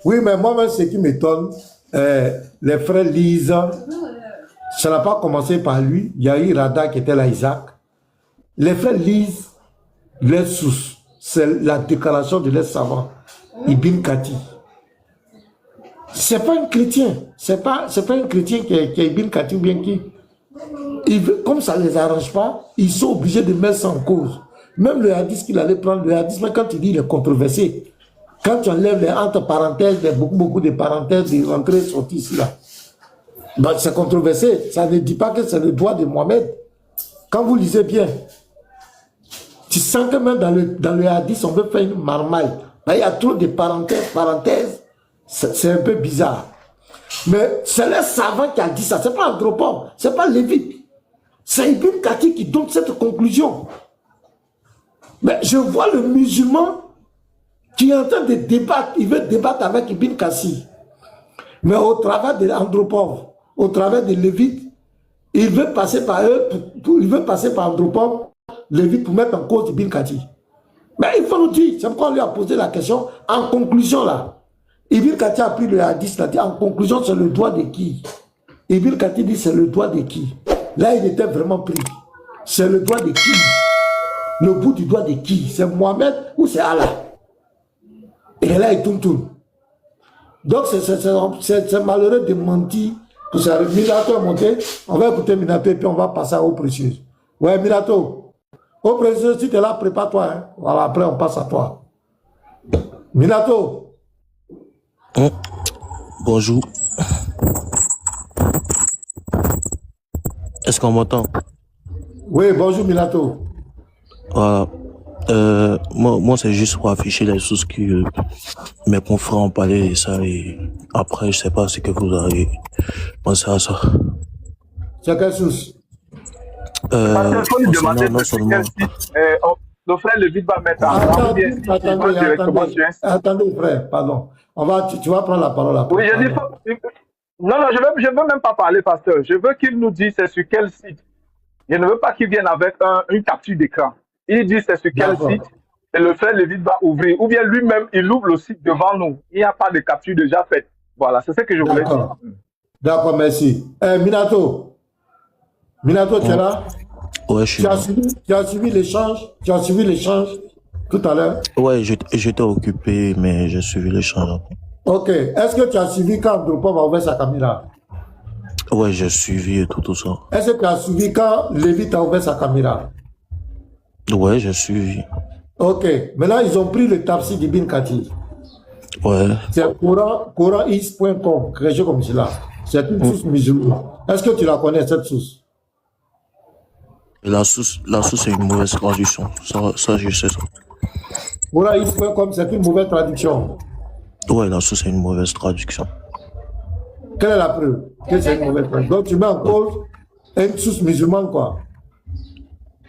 Oui, mais moi-même, ce qui m'étonne, les frères lisent, ça n'a pas commencé par lui. Il y a eu Rada qui était là, Isaac. Les frères lisent les sources. C'est la déclaration de les savants. Ibn Kati. C'est pas un chrétien. C'est pas un chrétien qui est Ibn Kati ou bien qui. Comme ça ne les arrange pas, ils sont obligés de mettre ça en cause. Même le hadith qu'il allait prendre, le hadith, mais quand il dit il est controversé, quand tu enlèves les entre parenthèses, beaucoup de parenthèses, des entrées et sorties ici, là, ben, c'est controversé. Ça ne dit pas que c'est le doigt de Mohamed. Quand vous lisez bien, tu sens que même dans le hadith, on veut faire une marmaille. Ben, il y a trop de parenthèses. C'est un peu bizarre. Mais c'est le savant qui a dit ça. Ce n'est pas Anthropologue, ce n'est pas Lévite. C'est Ibn Kati qui donne cette conclusion. Mais je vois le musulman qui est en train de débattre. Il veut débattre avec Ibn Kati. Mais au travers de l'anthropologue, au travers des Lévites, il veut passer par eux, il veut passer par l'anthropologue, Lévite, pour mettre en cause Ibn Kati. Mais il faut nous dire, c'est pourquoi on lui a posé la question, en conclusion là. Ibn Kati a pris le hadith, il a dit en conclusion, c'est le doigt de qui? Ibn Kati dit c'est le doigt de qui? Là, il était vraiment pris. C'est le doigt de qui? Le bout du doigt de qui? C'est Mohamed ou c'est Allah? Et là, il tourne. Donc, c'est malheureux de mentir. Pour ça, Minato est monté. On va écouter Minato et puis on va passer à eau précieuse. Ouais, Minato. Eau précieuse, si tu es là, prépare-toi. Hein. Voilà, après, on passe à toi. Minato. Bonjour. Est-ce qu'on m'entend? Oui, bonjour Minato. Voilà. Moi c'est juste pour afficher les sources que mes confrères ont parlé de ça et après, je sais pas ce que vous avez pensé à ça. C'est quelle source? Non seulement... le frère Lévite va mettre en Attendez, frère, pardon. Tu vas prendre la parole après. Oui, je dis, non, je veux même pas parler, pasteur. Je veux qu'il nous dise c'est sur quel site. Je ne veux pas qu'il vienne avec une capture d'écran. Il dit c'est sur quel site et le frère Lévite va ouvrir. Ou bien lui-même, il ouvre le site devant nous. Il n'y a pas de capture déjà faite. Voilà, c'est ce que je voulais dire. D'accord, merci. Minato, tu es là? Ouais, je suis là. Tu as suivi l'échange? Tu as suivi l'échange tout à l'heure? Ouais, j'étais occupé, mais j'ai suivi l'échange. Ok. Est-ce que tu as suivi quand Andropov a ouvert sa caméra? Ouais, j'ai suivi tout ça. Est-ce que tu as suivi quand Lévite a ouvert sa caméra? Ouais, j'ai suivi. Ok. Maintenant, ils ont pris le tafsir d'Ibn Kati. Ouais. C'est coranis.com, quelque chose comme cela. C'est une source musulmane. Est-ce que tu la connais, cette source? La source est une mauvaise traduction. Ça je sais ça. Coranis.com, c'est une mauvaise traduction. Ouais, la source est une mauvaise traduction. Quelle est la preuve que c'est une mauvaise traduction? Donc tu mets en cause une source musulmane, quoi.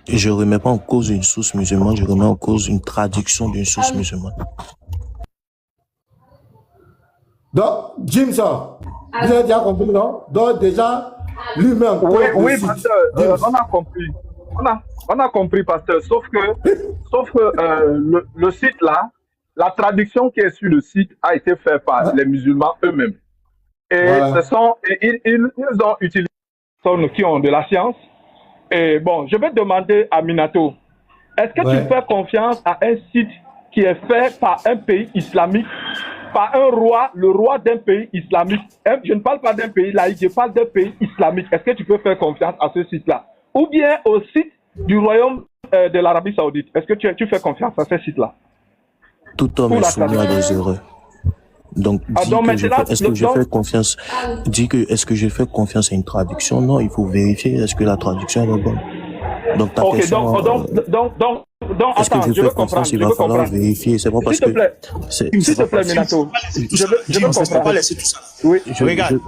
Je ne remets pas en cause une source musulmane, je remets en cause une traduction d'une source musulmane. Donc, Jim, ça, vous avez déjà compris, non? Donc, déjà, lui-même. Oui, pasteur, on a compris. On a compris, pasteur. Sauf que le site là, la traduction qui est sur le site a été faite par les musulmans eux-mêmes. Et voilà. Ils ont utilisé des personnes qui ont de la science. Et bon, je vais demander à Minato, est-ce que tu fais confiance à un site qui est fait par un pays islamique, par un roi, le roi d'un pays islamique? Je ne parle pas d'un pays laïque, je parle d'un pays islamique. Est-ce que tu peux faire confiance à ce site-là? Ou bien au site du royaume de l'Arabie Saoudite? Est-ce que tu fais confiance à ce site-là? Tout homme est soumis à des erreurs. Donc, est-ce que je fais confiance à une traduction? Non, il faut vérifier est-ce que la traduction est bonne. Donc, ta question, est-ce que je fais confiance? Il va falloir vérifier. C'est pas parce que... S'il te plaît, Minato. Je veux comprendre. Oui. Regarde.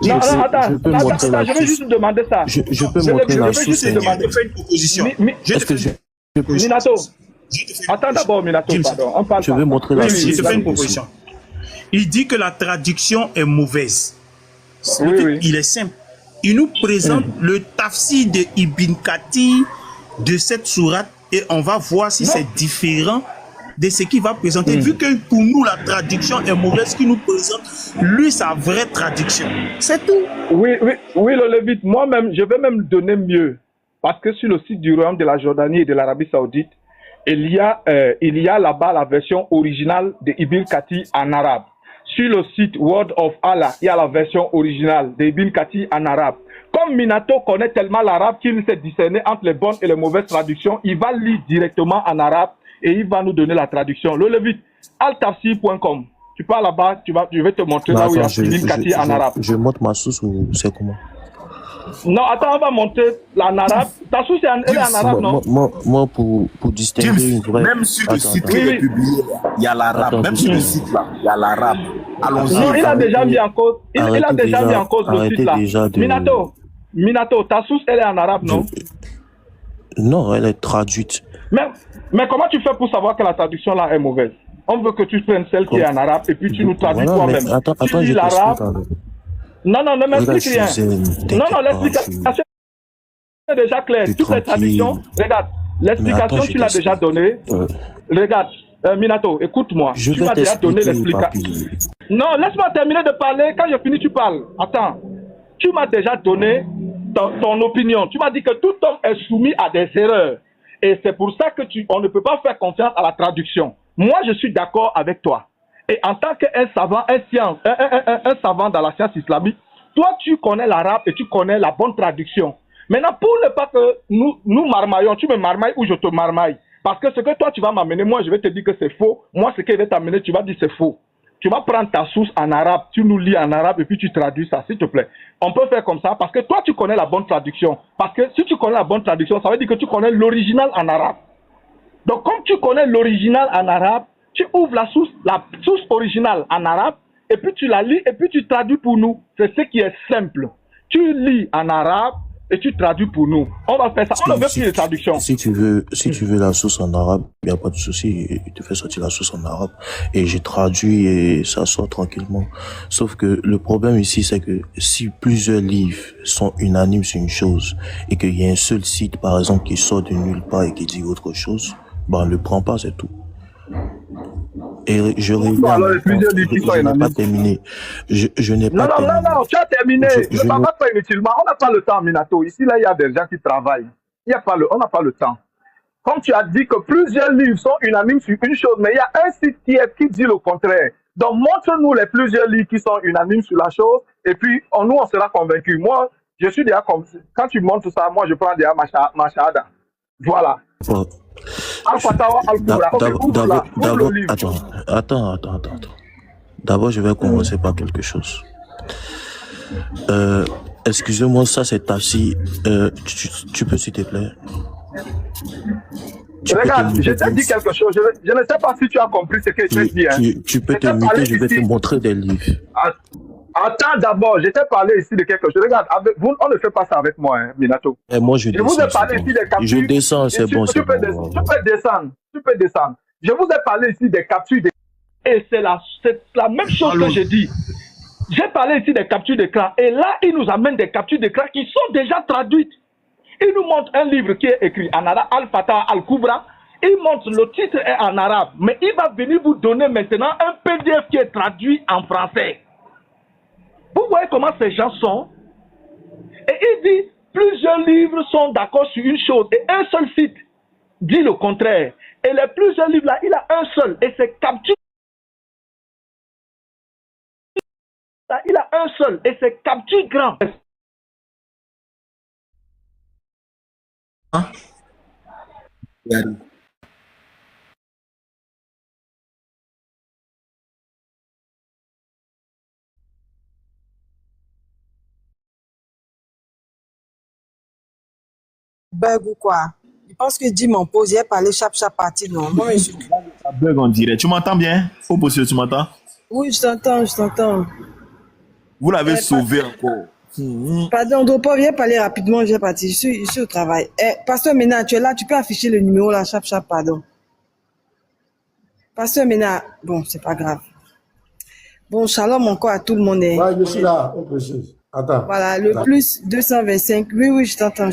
Attends, je vais juste demander ça. Je peux montrer la source. Je vais juste une proposition. Est-ce que Minato. Attends d'abord, Minato, pardon. On parle. Je vais montrer la source. Je te fais une proposition. Il dit que la traduction est mauvaise. Il est simple. Il nous présente le tafsir de Ibn Kati de cette sourate et on va voir si c'est différent de ce qu'il va présenter, vu que pour nous, la traduction est mauvaise, qu'il nous présente, lui, sa vraie traduction. C'est tout. Oui, le Lévite. Moi-même, je vais même donner mieux. Parce que sur le site du Royaume de la Jordanie et de l'Arabie Saoudite, il y a là-bas la version originale de Ibn Kathir en arabe. Sur le site Word of Allah, il y a la version originale de Ibn Kathir en arabe. Comme Minato connaît tellement l'arabe qu'il sait discerner entre les bonnes et les mauvaises traductions, il va lire directement en arabe et il va nous donner la traduction. Le Lévite, altafsir.com. Tu pars là-bas, je vais te montrer là où il y a Ibn Kathir en arabe. Je montre ma source ou c'est comment? Non, attends, on va monter en arabe. Ta source, elle est en arabe, non? Moi, pour distinguer une vraie... Même sur le site qui est publié, il y a l'arabe. Même sur le site là, il y a l'arabe. Allons-y. Non, il a déjà mis en cause. Il a déjà mis en cause le site là. Minato, ta source, elle est en arabe, non? Non, elle est traduite. Mais comment tu fais pour savoir que la traduction là est mauvaise? On veut que tu prennes celle qui est en arabe et puis tu nous traduis toi-même. Attends, tu dis l'arabe. Non, ne m'explique rien. Non, l'explication est déjà claire. Toutes les traductions, regarde, l'explication tu l'as déjà donnée. Regarde, Minato, écoute-moi. Tu m'as déjà donné l'explication. Non, laisse-moi terminer de parler. Quand je finis, tu parles. Attends. Tu m'as déjà donné ton opinion. Tu m'as dit que tout homme est soumis à des erreurs. Et c'est pour ça que on ne peut pas faire confiance à la traduction. Moi, je suis d'accord avec toi. Et en tant qu'un savant, un savant dans la science islamique, toi, tu connais l'arabe et tu connais la bonne traduction. Maintenant, pour ne pas que nous marmaillons, tu me marmailles ou je te marmaille. Parce que ce que toi, tu vas m'amener, moi, je vais te dire que c'est faux. Moi, ce que je vais t'amener, tu vas dire c'est faux. Tu vas prendre ta source en arabe, tu nous lis en arabe et puis tu traduis ça, s'il te plaît. On peut faire comme ça parce que toi, tu connais la bonne traduction. Parce que si tu connais la bonne traduction, ça veut dire que tu connais l'original en arabe. Donc, comme tu connais l'original en arabe, tu ouvres la source originale en arabe et puis tu la lis et puis tu traduis pour nous. C'est ce qui est simple. Tu lis en arabe et tu traduis pour nous. On va faire ça. On ne veut plus de traduction. Si tu veux la source en arabe, il n'y a pas de souci. Tu fais sortir la source en arabe et j'ai traduit et ça sort tranquillement. Sauf que le problème ici, c'est que si plusieurs livres sont unanimes sur une chose et qu'il y a un seul site, par exemple, qui sort de nulle part et qui dit autre chose, on ne le prend pas, c'est tout. Et je n'ai pas terminé. Je n'ai pas terminé. Non, tu as terminé. Ne parle pas inutilement. On n'a pas le temps, Minato. Ici, là, il y a des gens qui travaillent. On n'a pas le temps. Comme tu as dit que plusieurs livres sont unanimes sur une chose, mais il y a un site qui dit le contraire. Donc, montre-nous les plusieurs livres qui sont unanimes sur la chose, et puis nous, on sera convaincus. Moi, je suis déjà convaincu. Quand tu montres ça, moi, je prends déjà ma shahada. Voilà. Bon. Attends. D'abord, je vais commencer par quelque chose. Excusez-moi, ça c'est Tafsir. Tu peux, s'il te plaît? Regarde, je t'ai dit quelque chose. Je ne sais pas si tu as compris ce que je dis. Hein. Tu peux te muter, je vais te montrer des livres. Attends d'abord, je t'ai parlé ici de quelque chose. Regarde, on ne fait pas ça avec moi, hein, Minato. Et moi, je vous ai parlé ici des captures. Je descends, c'est bon. Tu peux descendre. Je vous ai parlé ici des captures. Et c'est la même chose que j'ai dit. J'ai parlé ici des captures d'écran. Et là, il nous amène des captures d'écran qui sont déjà traduites. Il nous montre un livre qui est écrit en arabe, Al-Fatah Al-Kubra. Il montre le titre est en arabe. Mais il va venir vous donner maintenant un PDF qui est traduit en français. Vous voyez comment ces gens sont? Et il dit, plusieurs livres sont d'accord sur une chose et un seul site dit le contraire. Et les plusieurs livres là, il a un seul et c'est capture. Il a un seul et c'est capture grand. Hein? Bug ou quoi? Je pense que Jim en pause, il a parlé chap parti, non? Moi, je suis... Ça bug en direct. Tu m'entends bien? Faux monsieur, tu m'entends? Oui, je t'entends. Vous l'avez sauvé encore. Pardon, Dropo, viens parler rapidement, j'ai parti. Je suis au travail. Pasteur Mena, tu es là, tu peux afficher le numéro là, chap, pardon. Pasteur Mena, bon, c'est pas grave. Bon, shalom encore à tout le monde. Ouais, je suis là, on précise. Attends. Voilà, le plus 225. Oui, je t'entends.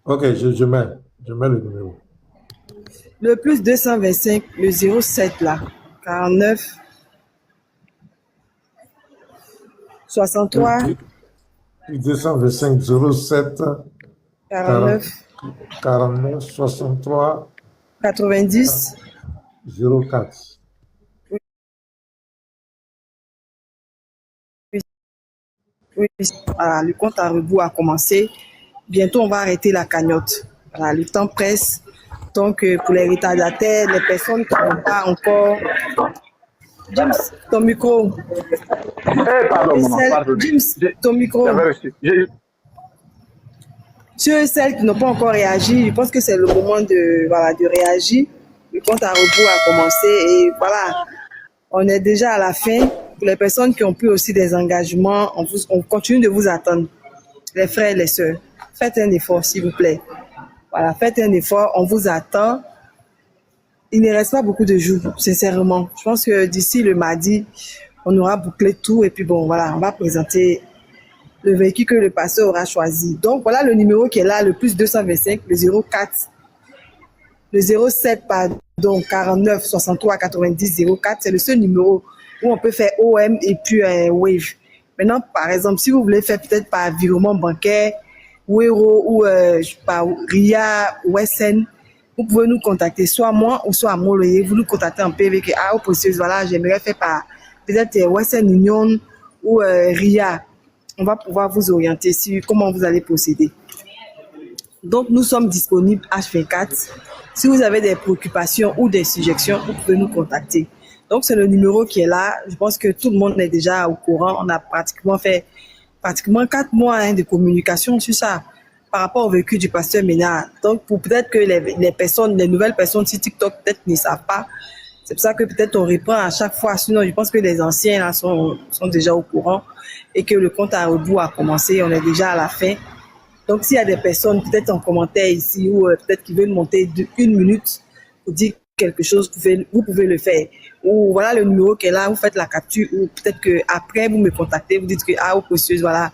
Ok, je mets le numéro. Le plus 225, le 07 là. 49, 63, 225 07 49, 49 63 90. 04. Oui, voilà, le compte à rebours a commencé. Bientôt, on va arrêter la cagnotte. Voilà, le temps presse. Donc, pour les retardataires, les personnes qui n'ont pas encore... James, ton micro. Pardon, Et maman, pardon. James, ton micro. J'avais reçu. Ceux et celles qui n'ont pas encore réagi, je pense que c'est le moment de réagir. Le compte à rebours a commencé et voilà, on est déjà à la fin. Pour les personnes qui ont pris aussi des engagements, on continue de vous attendre. Les frères et les sœurs, faites un effort, s'il vous plaît. Voilà, faites un effort, on vous attend. Il ne reste pas beaucoup de jours, sincèrement. Je pense que d'ici le mardi, on aura bouclé tout et puis bon, voilà, on va présenter le véhicule que le pasteur aura choisi. Donc, voilà le numéro qui est là, le plus 225, le 04, le 07, pardon, 49 63 90 04. C'est le seul numéro où on peut faire OM et puis Wave. Maintenant, par exemple, si vous voulez faire peut-être par virement bancaire, Wero ou par RIA, Western, vous pouvez nous contacter, soit moi ou soit à Moloye. Vous nous contactez en PV que au processus, voilà, j'aimerais faire par peut-être Western Union ou RIA. On va pouvoir vous orienter sur comment vous allez procéder. Donc, nous sommes disponibles H24. Si vous avez des préoccupations ou des suggestions, vous pouvez nous contacter. Donc, c'est le numéro qui est là. Je pense que tout le monde est déjà au courant. On a fait 4 mois de communication sur ça par rapport au vécu du pasteur Ménard. Donc, pour peut-être que les nouvelles personnes sur TikTok peut-être ne savent pas. C'est pour ça que peut-être on reprend à chaque fois. Sinon, je pense que les anciens là, sont déjà au courant et que le compte à rebours a commencé. On est déjà à la fin. Donc, s'il y a des personnes peut-être en commentaire ici ou peut-être qui veulent monter une minute pour dire quelque chose, vous pouvez le faire. Ou voilà le numéro qui est là, vous faites la capture ou peut-être qu'après vous me contactez, vous dites que au précieuse, voilà,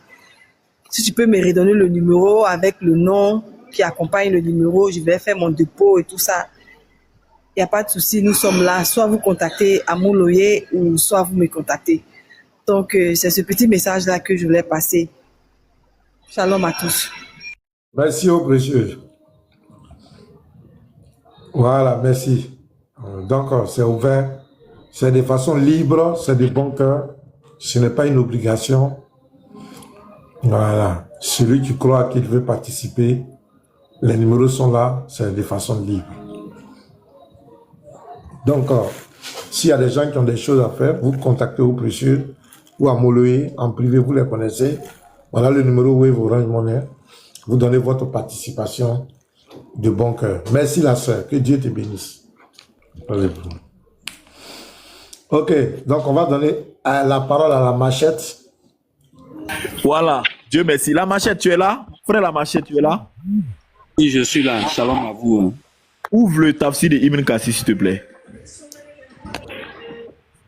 si tu peux me redonner le numéro avec le nom qui accompagne le numéro, je vais faire mon dépôt et tout ça. Il n'y a pas de souci, nous sommes là. Soit vous contactez à Moloye ou soit vous me contactez. Donc, c'est ce petit message-là que je voulais passer. Shalom à tous. Merci au précieux. Voilà, merci. Donc, c'est ouvert. C'est de façon libre, c'est de bon cœur. Ce n'est pas une obligation. Voilà. Celui qui croit qu'il veut participer, les numéros sont là, c'est de façon libre. Donc, s'il y a des gens qui ont des choses à faire, vous contactez au précieux ou à Moloye, en privé, vous les connaissez. Voilà le numéro Wave Orange Money. Vous donnez votre participation de bon cœur. Merci la sœur, que Dieu te bénisse. Ok, donc on va donner la parole à la machette. Voilà, Dieu merci. La machette, tu es là? Frère, la machette, tu es là? Oui, je suis là. Shalom à vous. Ouvre le tafsir de Ibn Kassi, s'il te plaît.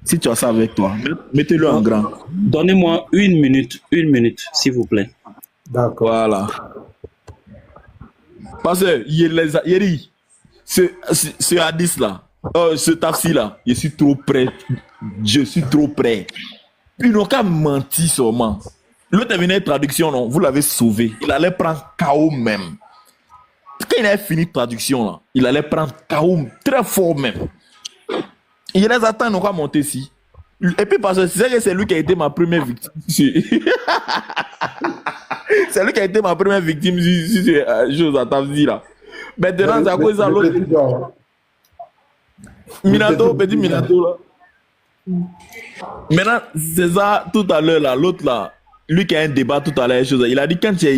Si tu as ça avec toi, mettez-le en grand. Donnez-moi une minute, s'il vous plaît. D'accord. Voilà. Parce que Yeri, ce hadith là, ce tafsir là, je suis trop près. Ils n'ont qu'à mentir seulement. L'autre venu traduction, non, vous l'avez sauvé. Il allait prendre KO même. Quand il a fini traduction là, il allait prendre KO très fort même. Il les attend, on va monter ici. Et puis parce que c'est lui qui a été ma première victime. C'est lui qui a été ma première victime si c'est chose à Tafsir là. Maintenant, c'est à cause de l'autre. Minato, petit Minato là. Maintenant, c'est ça tout à l'heure là, l'autre là, lui qui a un débat tout à l'heure, il a dit quand tu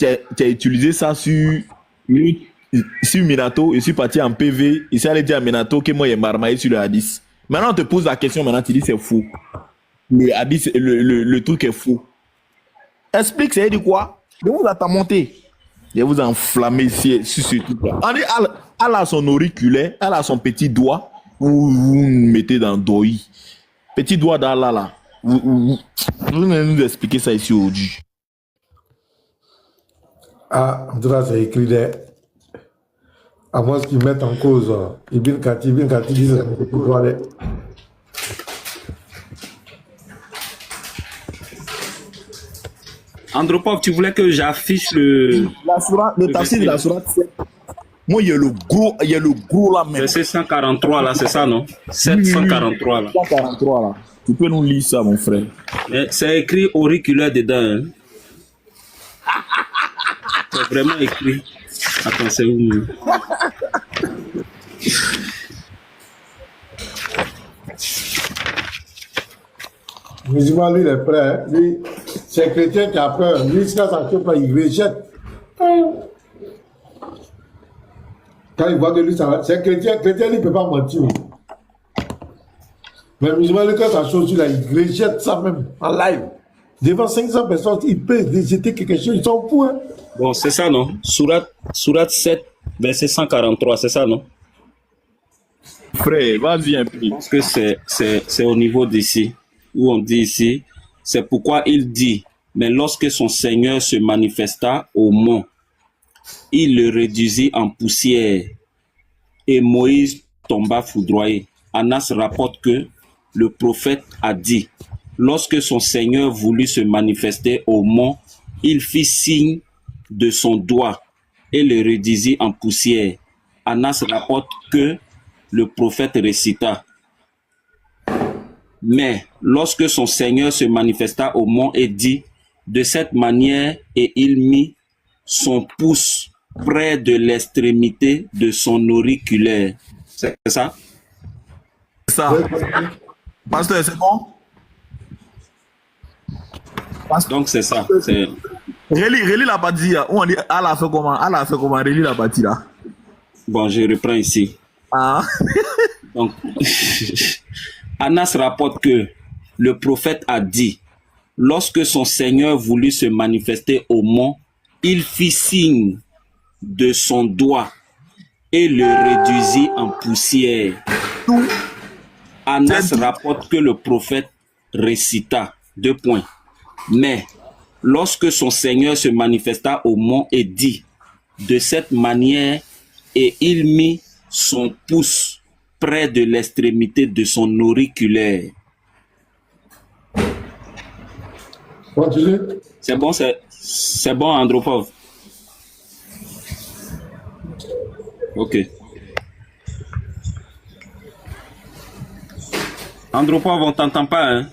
as utilisé ça sur Minato, je suis parti en PV, il s'est allé dire à Minato que moi il est marmaillé sur le hadith. Maintenant on te pose la question, maintenant tu dis c'est faux. Le hadith, le truc est faux. Explique, c'est dit quoi? De vous à monter. Et vous enflammez sur ce truc-là. On dit, elle a son auriculaire, elle a son petit doigt, vous mettez dans le doi. Petit doigt d'Allah là. Vous nous expliquer ça ici aujourd'hui. Ah, en tout cas, c'est écrit À moins qu'ils mettent en cause Ibn Kati dit que tu dois aller. Andropov, tu voulais que j'affiche le tafsir de la sourate 7. Moi, il y a le gros là même. Verset 143 là, c'est ça, non? 743 là. 143 là. Tu peux nous lire ça, mon frère. C'est écrit auriculaire dedans. Hein? C'est vraiment écrit. Attends, c'est où? Musulman, lui, il est prêt. Hein. Lui, c'est chrétien qui a peur. Lui, quand ça fait pas, il rejette. Quand il voit que lui, ça va. C'est chrétien, lui, il ne peut pas mentir. Mais musulman, lui, quand ça chose, là, il rejette ça même en live. Devant 500 personnes, il peut rejeter quelque chose, ils sont fous. Hein. Bon, c'est ça, non? Sourate 7, verset 143, c'est ça, non? Frère, vas-y un peu. Je pense que c'est au niveau d'ici, où on dit ici, c'est pourquoi il dit, mais lorsque son Seigneur se manifesta au mont, il le réduisit en poussière, et Moïse tomba foudroyé. Anas rapporte que le prophète a dit, lorsque son Seigneur voulut se manifester au mont, il fit signe de son doigt et le réduisit en poussière. Anas rapporte que le prophète récita, mais lorsque son Seigneur se manifesta au mont et dit, de cette manière, et il mit son pouce près de l'extrémité de son auriculaire. C'est ça? C'est ça. Pasteur, c'est bon? Donc c'est ça. Relis la partie là. On dit, Allah a fait comment? Relis la partie là. Bon, je reprends ici. Ah. Donc, Anas rapporte que le prophète a dit, lorsque son Seigneur voulut se manifester au mont, il fit signe de son doigt et le réduisit en poussière. Anas rapporte que le prophète récita, 2 points. Mais lorsque son Seigneur se manifesta au mont et dit, de cette manière, et il mit son pouce près de l'extrémité de son auriculaire. C'est bon, Andropov. Ok. Andropov, on t'entend pas, hein?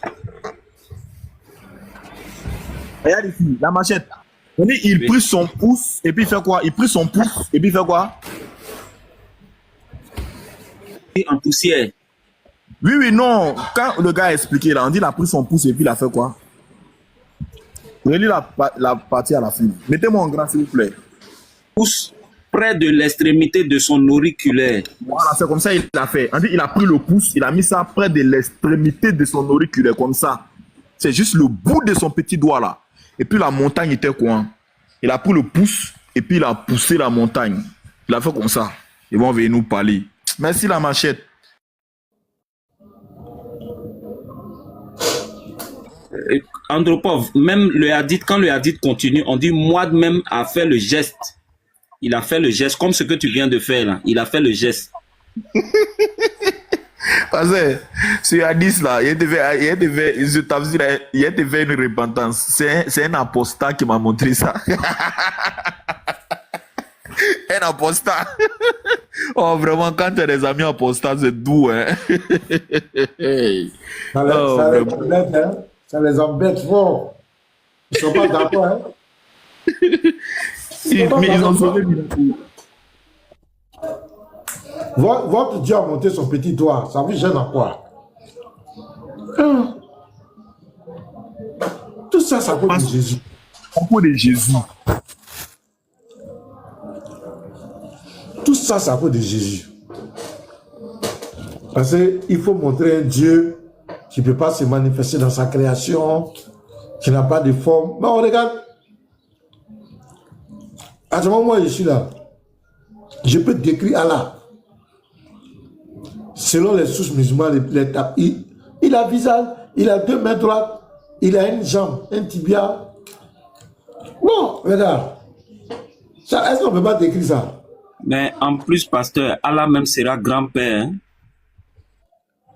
Regarde ici, la machette. Il prit son pouce et puis il fait quoi? Il prit son pouce et puis il fait quoi? En poussière. Oui, non. Quand le gars a expliqué là, on dit il a pris son pouce et puis il a fait quoi? Relis la partie à la fin. Mettez-moi en grand s'il vous plaît. Pouce près de l'extrémité de son auriculaire. Voilà, c'est comme ça il a fait. On dit il a pris le pouce, il a mis ça près de l'extrémité de son auriculaire comme ça. C'est juste le bout de son petit doigt là. Et puis la montagne était quoi? Il a pris le pouce et puis il a poussé la montagne. Il a fait comme ça. Ils vont venir nous parler. Merci la machette. Andropov, même le hadith, quand le hadith continue, on dit Mouad même a fait le geste. Il a fait le geste, comme ce que tu viens de faire là. Il a fait le geste. Parce que ce hadith là, il devait une repentance. C'est un apostat qui m'a montré ça. Un apostat. Oh, vraiment, quand tu as des amis apostats, c'est doux, hein. Ça les embête fort. Ils sont pas d'accord, hein. Mais ils ont sauvé. Votre Dieu a monté son petit doigt. Ça vous gêne à quoi? Tout ça, ça cause de Jésus. À cause de Jésus. Tout ça, ça cause de Jésus. Parce qu'il faut montrer un Dieu qui ne peut pas se manifester dans sa création, qui n'a pas de forme. Mais on regarde. À ce moment où je suis là, je peux décrire Allah. Selon les sources musulmanes, il a visage, il a 2 mains droites, il a une jambe, un tibia. Bon, regarde. Est-ce qu'on ne peut pas décrire ça? Mais en plus, pasteur, Allah même sera grand-père.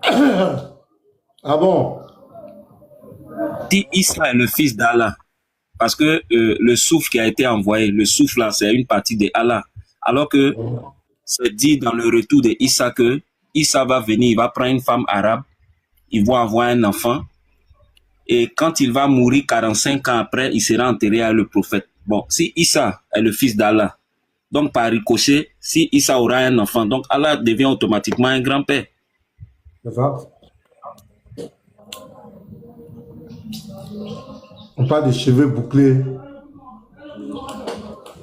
Hein? Ah bon? Si Issa est le fils d'Allah, parce que le souffle qui a été envoyé, le souffle là, c'est une partie de Allah. Alors que c'est dit dans le retour de Issa que Issa va venir, il va prendre une femme arabe, il va avoir un enfant, et quand il va mourir 45 ans après, il sera enterré avec le prophète. Bon, si Issa est le fils d'Allah, donc par ricochet, si Issa aura un enfant, donc Allah devient automatiquement un grand-père. C'est ça? On parle de cheveux bouclés.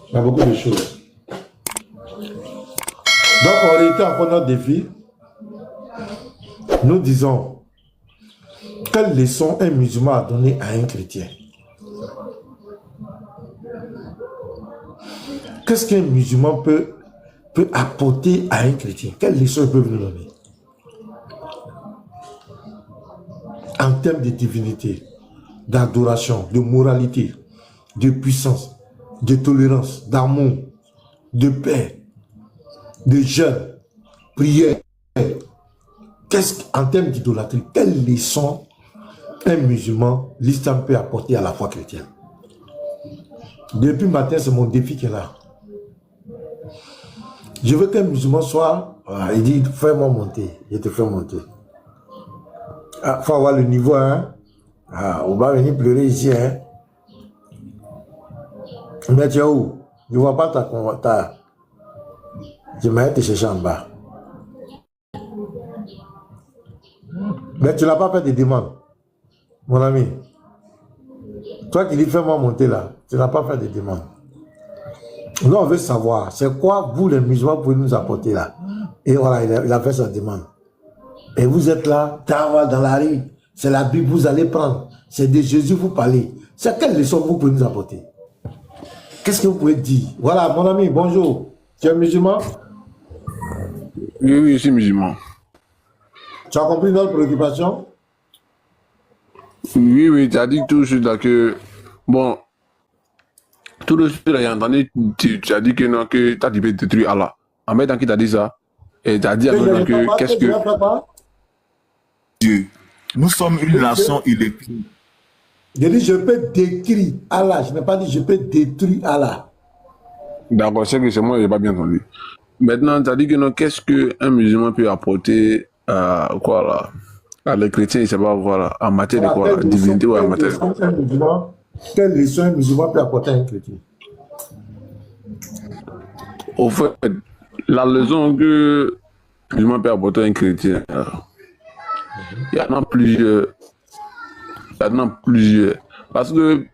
Il y a beaucoup de choses. Donc, en réalité, encore notre défi, nous disons, quelle leçon un musulman a donné à un chrétien? Qu'est-ce qu'un musulman peut apporter à un chrétien? Quelle leçon il peut nous donner? En termes de divinité, d'adoration, de moralité, de puissance, de tolérance, d'amour, de paix, de jeûne, prière. En termes d'idolâtrie, quelle leçon un musulman, l'islam peut apporter à la foi chrétienne? Depuis matin, c'est mon défi qui est là. Je veux qu'un musulman soit, il dit, fais-moi monter, je te fais monter. Il faut avoir le niveau, hein. On va venir pleurer ici, hein. Mais tu es où? Je ne vois pas ta. Je vais te chercher en bas. Mais tu n'as pas fait de demande, mon ami. Toi qui dis fais-moi monter là, tu n'as pas fait de demande. Nous, on veut savoir, c'est quoi vous les musulmans pouvez nous apporter là? Et voilà, il a fait sa demande. Et vous êtes là, dans la rue, c'est la Bible, vous allez prendre. C'est de Jésus, vous parlez. C'est quelle leçon vous pouvez nous apporter? Qu'est-ce que vous pouvez dire? Voilà, mon ami, bonjour. Tu es musulman? Oui, je suis musulman. Tu as compris notre préoccupation? Oui, tu as dit tout de suite là que, bon, tout de suite là, j'ai entendu, tu as dit que non, que tu as dit détruire Allah. En même temps qu'il t'a dit ça, et tu as dit que, qu'est-ce que... Dieu. Nous sommes une nation illettrée. Je dis je peux détruire Allah. Je n'ai pas dit je peux détruire Allah. D'accord, c'est que c'est moi, je n'ai pas bien entendu. Maintenant, tu as dit que non, qu'est-ce qu'un musulman peut apporter à quoi là? À les chrétiens, il ne sait pas voilà, en matière de quoi, la divinité ou en matière de quoi. Quelle leçon un musulman peut apporter à un chrétien? Au fait, la leçon que un musulman peut apporter à un chrétien, il y en a plusieurs. Il y en a plusieurs. Parce que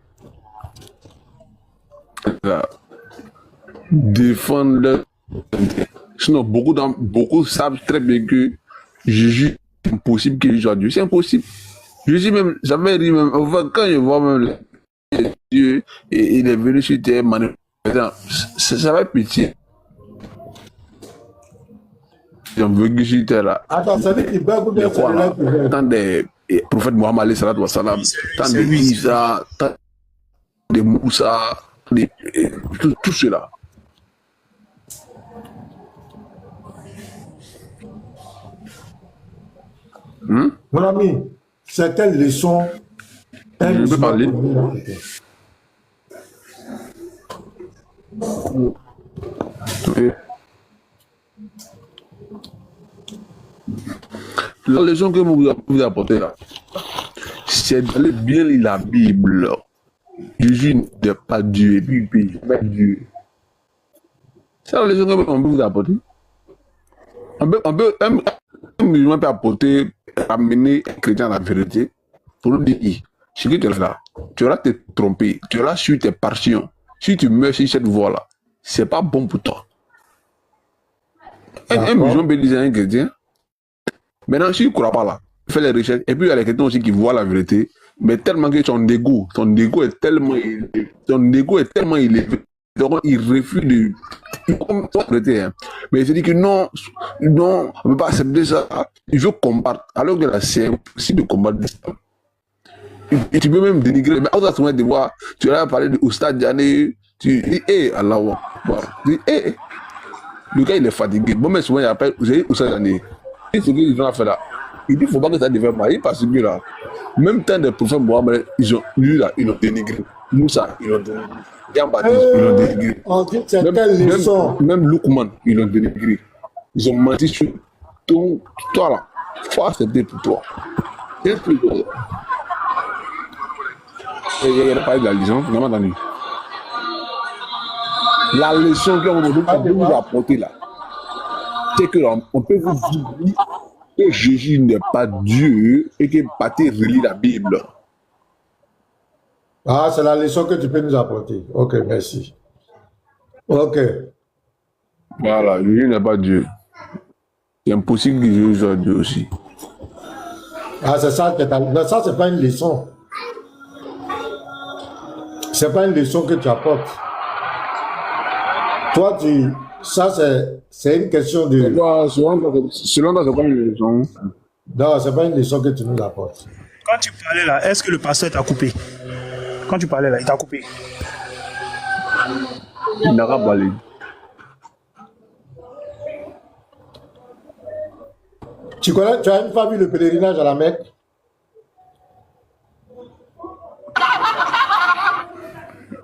défendre leur... Sinon, beaucoup savent très bien que Jésus, c'est impossible qu'il soit Dieu. C'est impossible. Jésus même, j'avais dit même, quand je vois même Dieu, et il est venu sur terre, ça va pitié. J'en veux que sur terre là. Attends, ça veut dire qu'il peut bien quoi là? Tant des prophètes Mohammed alayhi salatu wa salam, tant de Isa, tant de Moussa, tout cela. Mon ami, c'est quelle leçon je peux parler? Oui. La leçon que vous apportez là, c'est d'aller bien lire la Bible. Jésus n'est pas Dieu, et puis il n'est pas Dieu. C'est la leçon qu'on peut vous apporter. Un musulman peut apporter, amener un chrétien à la vérité pour lui dire, ce que tu as fait là, tu auras te tromper, tu auras suivi tes passions. Si tu meurs sur cette voie-là, c'est pas bon pour toi. Un musulman peut dire à un chrétien, maintenant, si tu ne crois pas là, fais les recherches, et puis il y a les chrétiens aussi qui voient la vérité, mais tellement que ton ego est tellement élevé, donc il refuse de... Mais il se dit que non, on ne peut pas accepter ça, il veut combattre, alors que là, c'est impossible de combattre l'islam. Et tu peux même dénigrer, mais à ce moment de voir, tu vas parler de Oustad Diané, tu dis, Allah, tu dis, Le gars, il est fatigué. Bon, mais souvent, il appelle, vous savez où ça en est. Et ce qu'ils ont fait là, il dit, il ne faut pas que ça devienne mal. Parce que là, même temps des prophètes Mohamed, lui là, ils l'ont dénigré. Moussa, ils l'ont dénigré. Jean-Baptiste, ils l'ont dénigré. On dit que c'est quelle leçon? Même Lukman, ils l'ont dénigré. Ils ont menti sur toi là. Faut accepter pour toi. Et puis, il a parlé de la leçon, vous avez entendu. La leçon qu'on vous apporter là, c'est qu'on peut vous dire que Jésus n'est pas Dieu et que Pathé relit la Bible. Ah, c'est la leçon que tu peux nous apporter. Ok, merci. Ok. Voilà, Jésus n'est pas Dieu. C'est impossible que Jésus soit Dieu aussi. Ah, c'est ça que tu as. Non, ça, c'est pas une leçon. C'est pas une leçon que tu apportes. Toi, ça, c'est une question de. Selon toi, c'est pas une leçon. Non, c'est pas une leçon que tu nous apportes. Quand tu parlais là, est-ce que le pasteur t'a coupé? Quand tu parlais là, il t'a coupé? Il n'a pas parlé. Tu as une fois vu le pèlerinage à la Mecque?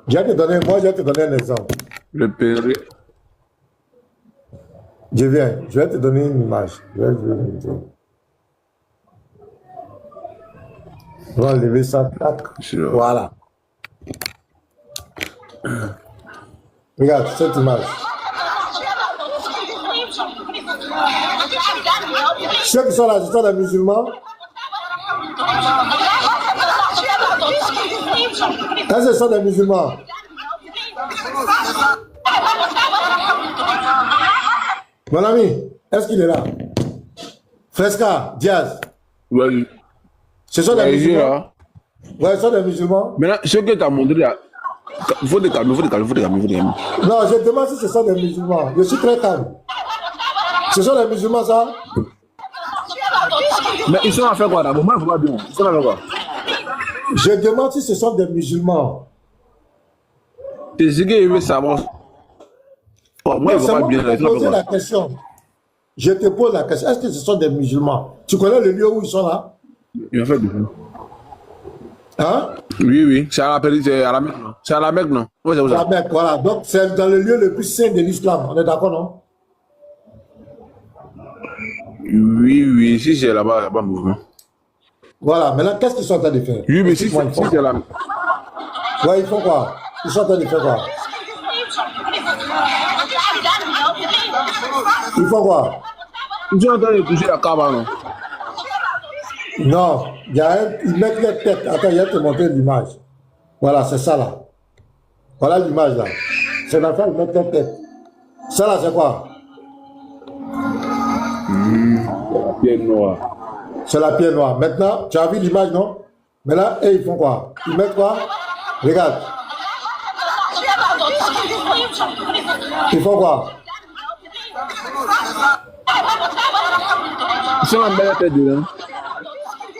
Je vais te donner un exemple. Le pèlerin. Je vais te donner une image. On va enlever ça. Voilà. Regarde cette image. Ceux qui sont là, ce sont des musulmans. Est-ce que ce sont des musulmans? Mon ami, est-ce qu'il est là? Fresca, Diaz. Ouais. Ce sont des musulmans. Ouais, ce sont des musulmans. Maintenant, ce que tu as montré là, il faut des calmes, Non, je demande si ce sont des musulmans. Je suis très calme. Ce sont des musulmans, ça? Mais ils sont à faire quoi d'abord? Moi, il ne faut pas dire. Ils sont à faire quoi? Je demande si ce sont des musulmans. C'est ce qu'il veut savoir. Oh, moi, il ne faut pas bien. La question. Je te pose la question. Est-ce que ce sont des musulmans? Tu connais le lieu où ils sont là? Il a fait du coup. Hein? Oui. C'est à la Mecque, non? C'est à la Mecque, non? Oui, c'est la Mecque, voilà. Donc, c'est dans le lieu le plus saint de l'islam. On est d'accord, non? Oui. Si c'est là-bas, il n'y a pas de mouvement. Voilà. Maintenant, qu'est-ce qu'ils sont en train de faire? Oui, mais si c'est là. Ouais, ils font quoi? Ils sont en train de faire quoi? Ils font quoi? Ils sont en train de toucher la Kaaba, non? Non, ils mettent les têtes. Attends, je vais te montrer l'image. Voilà, c'est ça là. Voilà l'image là. C'est l'affaire, ils mettent les têtes. Ça là, c'est quoi? La pierre noire. C'est la pierre noire. Maintenant, tu as vu l'image, non? Mais là, ils font quoi? Ils mettent quoi? Regarde. Ils font quoi? Ils sont en belle tête dedans.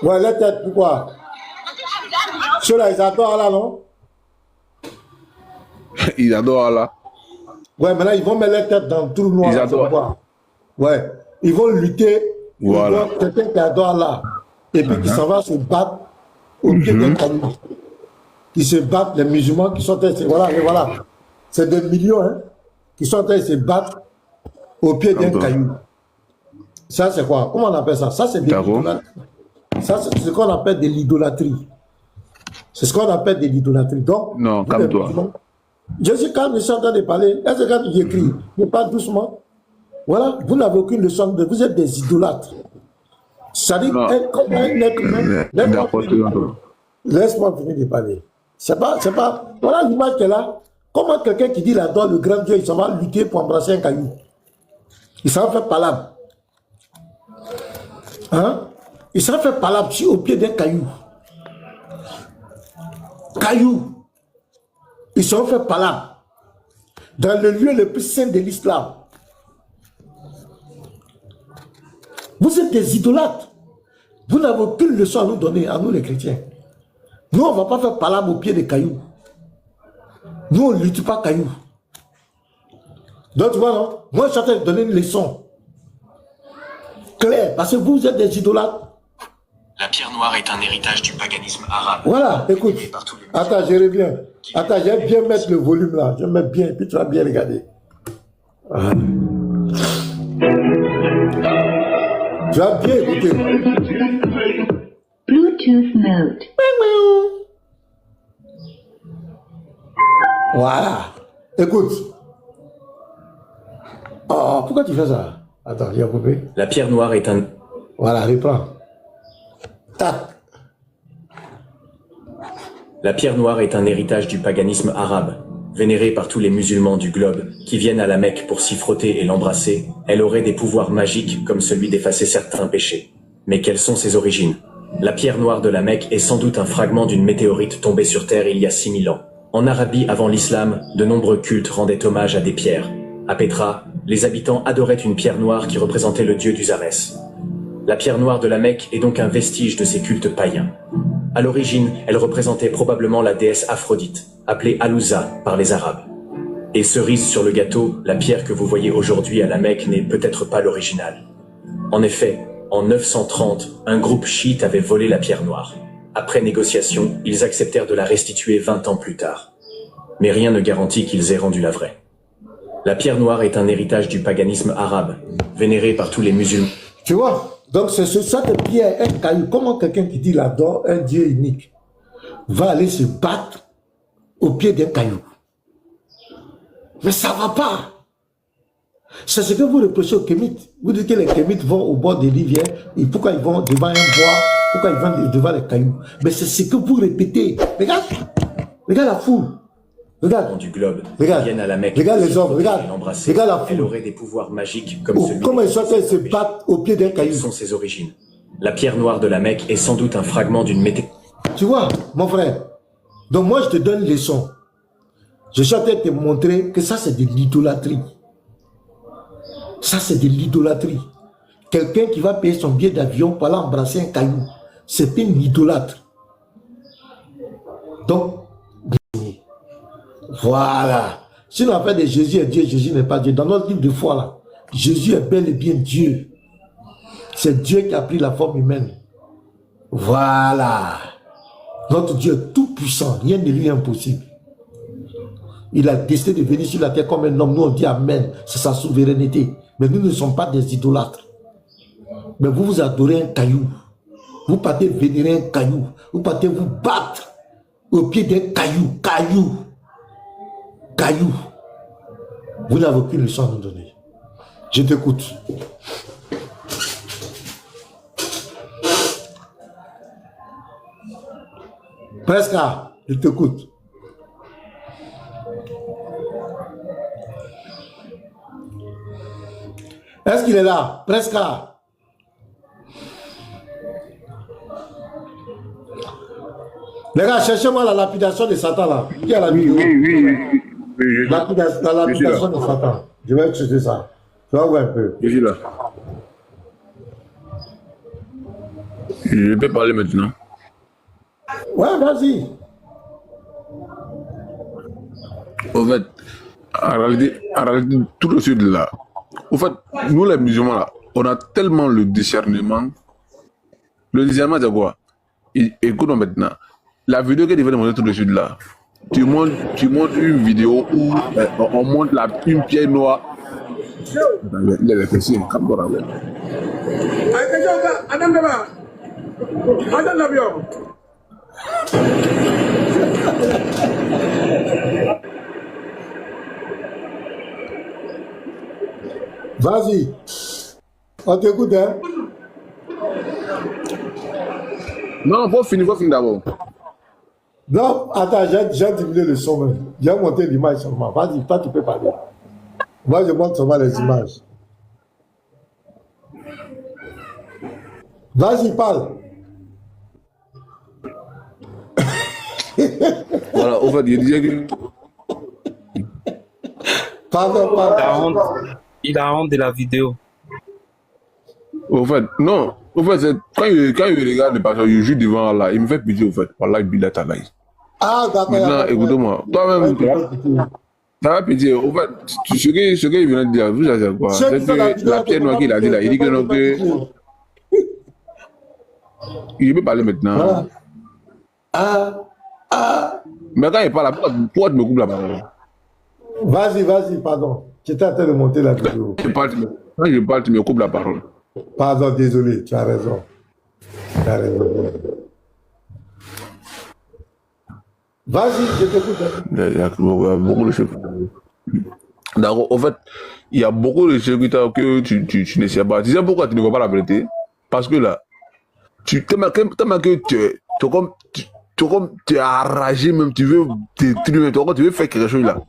Ouais, les têtes, pourquoi? Ceux-là, ils adorent Allah, non? Ils adorent Allah. Ouais, maintenant, ils vont mettre les têtes dans tout le noir. Ils adorent. Ouais. Ils vont lutter. Voilà. Quelqu'un qui adore Allah. Et puis qui s'en va se battre au pied d'un caillou. Qui se battent, les musulmans qui sont en train de... Voilà. C'est des millions, hein, qui sont en train de se battre au pied d'un caillou. Ça, c'est quoi? Comment on appelle ça? Ça, c'est des l'idolâtrie. Ça, c'est ce qu'on appelle de l'idolâtrie. C'est ce qu'on appelle de l'idolâtrie. Donc, non, calme-toi. Je suis calme, je suis en train de parler. Est-ce que quand j'écris, je parle doucement? Voilà, vous n'avez aucune leçon de... Vous êtes des idolâtres. Ça dit, comme un être humain... Laisse-moi finir de parler. C'est pas... Voilà l'image qu'elle a. Comment quelqu'un qui dit il adore le grand Dieu, il s'en va lutter pour embrasser un caillou? Il s'en fait palabre. Hein? Il s'en fait palabre au pied d'un caillou. Caillou. Ils s'en fait palabre. Dans le lieu le plus saint de l'islam. Vous êtes des idolâtres. Vous n'avez aucune leçon à nous donner, à nous les chrétiens. Nous, on ne va pas faire palabre au pied des cailloux. Nous, on ne lutte pas cailloux. Donc, tu vois, non? Moi, je suis en train de donner une leçon claire, parce que vous êtes des idolâtres. La pierre noire est un héritage du paganisme arabe. Voilà, écoute. Attends, je reviens. Attends, je vais bien mettre le volume là. Je vais mettre bien, puis tu vas bien regarder. Voilà. Tu vas bien écouter. Bluetooth mode. Voilà. Écoute. Oh, pourquoi tu fais ça? Attends, j'ai coupé. La pierre noire est un... Voilà, reprends. Tac. La pierre noire est un héritage du paganisme arabe. Vénérée par tous les musulmans du globe qui viennent à la Mecque pour s'y frotter et l'embrasser, elle aurait des pouvoirs magiques comme celui d'effacer certains péchés. Mais quelles sont ses origines? La pierre noire de la Mecque est sans doute un fragment d'une météorite tombée sur Terre il y a 6000 ans. En Arabie avant l'islam, de nombreux cultes rendaient hommage à des pierres. À Petra, les habitants adoraient une pierre noire qui représentait le dieu d'Uzarès. La pierre noire de la Mecque est donc un vestige de ces cultes païens. À l'origine, elle représentait probablement la déesse Aphrodite, appelée Alouza par les Arabes. Et cerise sur le gâteau, la pierre que vous voyez aujourd'hui à la Mecque n'est peut-être pas l'original. En effet, en 930, un groupe chiite avait volé la pierre noire. Après négociation, ils acceptèrent de la restituer 20 ans plus tard. Mais rien ne garantit qu'ils aient rendu la vraie. La pierre noire est un héritage du paganisme arabe, vénéré par tous les musulmans. Tu vois? Donc c'est ça de pierre, un caillou. Comment quelqu'un qui dit il adore un Dieu unique va aller se battre au pied d'un caillou? Mais ça ne va pas. C'est ce que vous reprochez aux Kémites. Vous dites que les Kémites vont au bord des rivières, et pourquoi ils vont devant un bois, pourquoi ils vont devant les cailloux? Mais c'est ce que vous répétez. Regarde, regarde la foule. Regarde, du globe regarde, viennent à la Mecque, regarde les hommes, regarde la foule. Elle aurait des pouvoirs magiques comme celui comment ils sont se battent au pied d'un caillou? Quelles sont ses origines? La pierre noire de la Mecque est sans doute un fragment d'une météorite. Tu vois, mon frère, donc moi je te donne une leçon. Je suis en train de te montrer que ça c'est de l'idolâtrie. Ça c'est de l'idolâtrie. Quelqu'un qui va payer son billet d'avion pour aller embrasser un caillou, c'est une idolâtre. Donc, voilà. Si on appelle de Jésus est Dieu, Jésus n'est pas Dieu. Dans notre livre de foi, là, Jésus est bel et bien Dieu. C'est Dieu qui a pris la forme humaine. Voilà. Notre Dieu est tout puissant. Rien ne lui est impossible. Il a décidé de venir sur la terre comme un homme. Nous, on dit Amen. C'est sa souveraineté. Mais nous ne sommes pas des idolâtres. Mais vous, vous adorez un caillou. Vous partez vénérer un caillou. Vous partez vous battre au pied d'un caillou. Caillou. Vous n'avez aucune leçon à nous donner. Je t'écoute. Presque, je t'écoute. Est-ce qu'il est là? Presque. Les gars, cherchez-moi la lapidation de Satan là. Qui a la vidéo? Oui. La lapidation de Satan. Je vais chercher ça. Tu vas voir un peu. Je suis là. Je peux parler maintenant. Ouais, vas-y. En fait, en réalité, tout le sud là. En fait, nous les musulmans là, on a tellement le discernement. Le discernement, c'est quoi? Écoute-moi maintenant. La vidéo que tu vas montrer tout de suite là, tu montres une vidéo où on montre une pierre noire. Il est réfléchi, calme-toi là. Vas-y. On t'écoute, hein? Non, faut finir d'abord. Non, attends, j'ai diminué le son même. J'ai monté l'image seulement. Vas-y, toi tu peux parler. Moi je montre seulement les images. Vas-y, parle. Voilà, au fait, il disait que... Pardon. Il a honte de la vidéo. Au fait, non. Au fait, quand il regarde le pasteur, il joue devant Allah. Il me fait pitié, au fait. Wallah, il billet à l'aise. Ah, d'accord. Maintenant, écoute-moi. Toi-même, Ça va péter. Au fait, ce qu'il vient de dire, vous savez quoi? C'est que la pierre noire qu'il a dit là, il dit que non, que. Il peut parler maintenant. Mais quand il parle, pourquoi tu me coupes la parole? Vas-y, pardon. J'étais en train de monter la vidéo. Quand je parle, tu me coupes la parole. Pardon, désolé, tu as raison. Vas-y, je t'écoute. Il y a beaucoup de choses. D'accord, en fait, il y a beaucoup de choses que tu ne sais pas. Tu sais pourquoi tu ne vois pas la vérité? Parce que là, tellement que tu es enragé, même tu veux détruire, tu veux faire quelque chose là.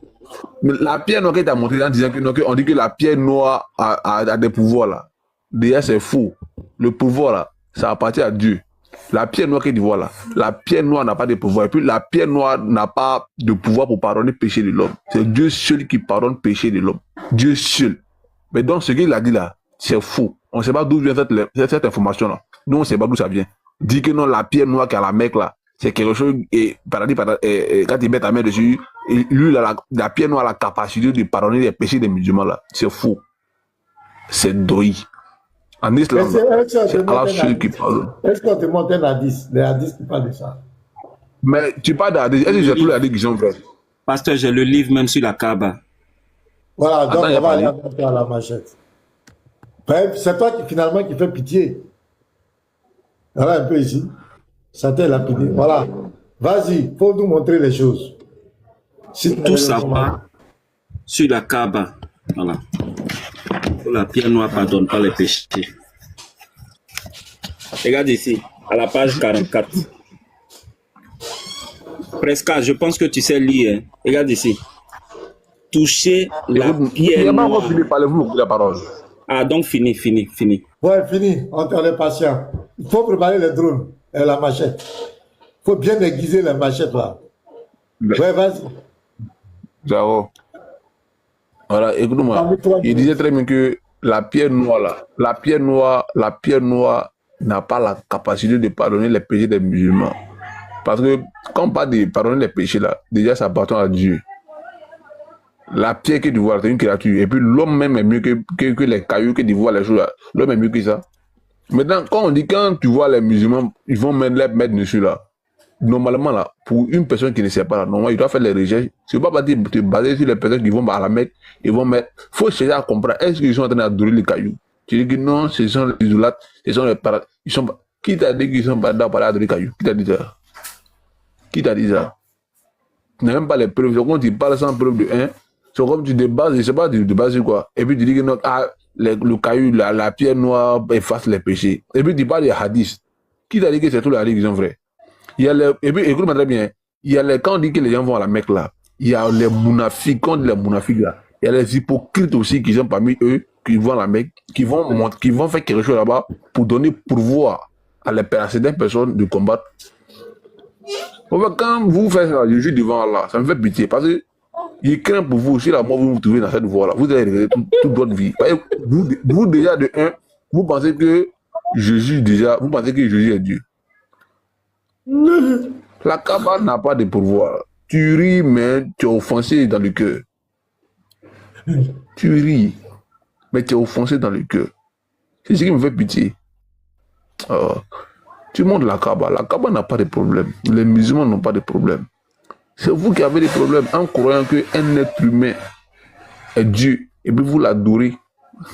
Mais la pierre noire que tu as montré en disant on dit que la pierre noire a des pouvoirs là. Déjà, c'est faux. Le pouvoir là, ça appartient à Dieu. La pierre noire que tu vois là, la pierre noire n'a pas de pouvoir. Et puis la pierre noire n'a pas de pouvoir pour pardonner le péché de l'homme. C'est Dieu seul qui pardonne le péché de l'homme. Dieu seul. Mais donc ce qu'il a dit là, c'est faux. On ne sait pas d'où vient cette information là. Nous, on ne sait pas d'où ça vient. Dit que non, la pierre noire qui a la Mecque là, c'est quelque chose, et quand il met ta main dessus, lui, la pierre noire a la capacité de pardonner les péchés des musulmans là. C'est faux. C'est doi. En islam, c'est Allah seul qui parle. Est-ce qu'on te montre un hadith, les hadiths qui parlent de ça? Mais tu parles d'hadith, est-ce que j'ai tous les hadiths qui sont vrais? Pasteur, j'ai le livre même sur la Kaaba. Voilà, donc on va aller à la machette. Bref, c'est toi qui finalement qui fais pitié. Voilà un peu ici. Ça t'est lapidé. Voilà. Vas-y, faut nous montrer les choses. Si tout ça va sur la Kaaba. Voilà. La pierre noire pardonne pas les péchés. Regarde ici, à la page 44. Presque, je pense que tu sais lire. Hein. Regarde ici. Toucher la pierre noire. Parlez-vous la parole. Ah, donc fini. Ouais, fini. On est patient. Il faut préparer les drones et la machette. Il faut bien aiguiser la machette là. Ouais, vas-y. Zaro. Voilà, écoute-moi. Il disait très bien que la pierre noire là, la pierre noire n'a pas la capacité de pardonner les péchés des musulmans. Parce que quand on parle de pardonner les péchés là, déjà ça appartient à Dieu. La pierre que tu vois, c'est une créature. Et puis l'homme même est mieux que les cailloux que tu vois les choses là. L'homme est mieux que ça. Maintenant, quand tu vois les musulmans, ils vont mettre dessus là. Normalement là, pour une personne qui ne sait pas là, normalement, il doit faire les recherches. Tu ne peux pas te baser sur les personnes qui vont à la Mecque, ils vont mettre. Il faut chercher à comprendre. Est-ce qu'ils sont en train d'adorer les cailloux? Tu dis que non, ce sont les isolates, ce sont les paradis. Qui t'a dit qu'ils sont pas d'adorer les cailloux? Qui t'a dit ça? Qui t'a dit ça? Tu n'as même pas les preuves. C'est comme tu parles sans preuve de 1. C'est comme tu te bases, je ne sais pas, tu te bases sur quoi. Et puis tu dis que non, le caillou, la pierre noire efface les péchés. Et puis tu parles des hadiths. Qui t'a dit que c'est tous les hadiths qui sont vrais? Il y a et puis écoute-moi très bien. Il y a quand on dit que les gens vont à la Mecque là, il y a les mounafiques, quand on dit les mounafiques là, il y a les hypocrites aussi qui sont parmi eux, qui vont à la Mecque, qui vont faire quelque chose là-bas pour donner pourvoir à certaines personnes de combattre. Quand vous faites ça, je suis devant Allah, ça me fait pitié parce que je crains pour vous, si la mort vous vous trouvez dans cette voie-là, vous allez regretter toute votre vie. Vous déjà de un, vous pensez que Jésus est Dieu. La Kaaba n'a pas de pouvoir. Tu ris, mais tu es offensé dans le cœur. Tu ris, mais tu es offensé dans le cœur. C'est ce qui me fait pitié. Tu montres la Kaaba. La Kaaba n'a pas de problème. Les musulmans n'ont pas de problème. C'est vous qui avez des problèmes en croyant qu'un être humain est Dieu. Et puis vous l'adorez.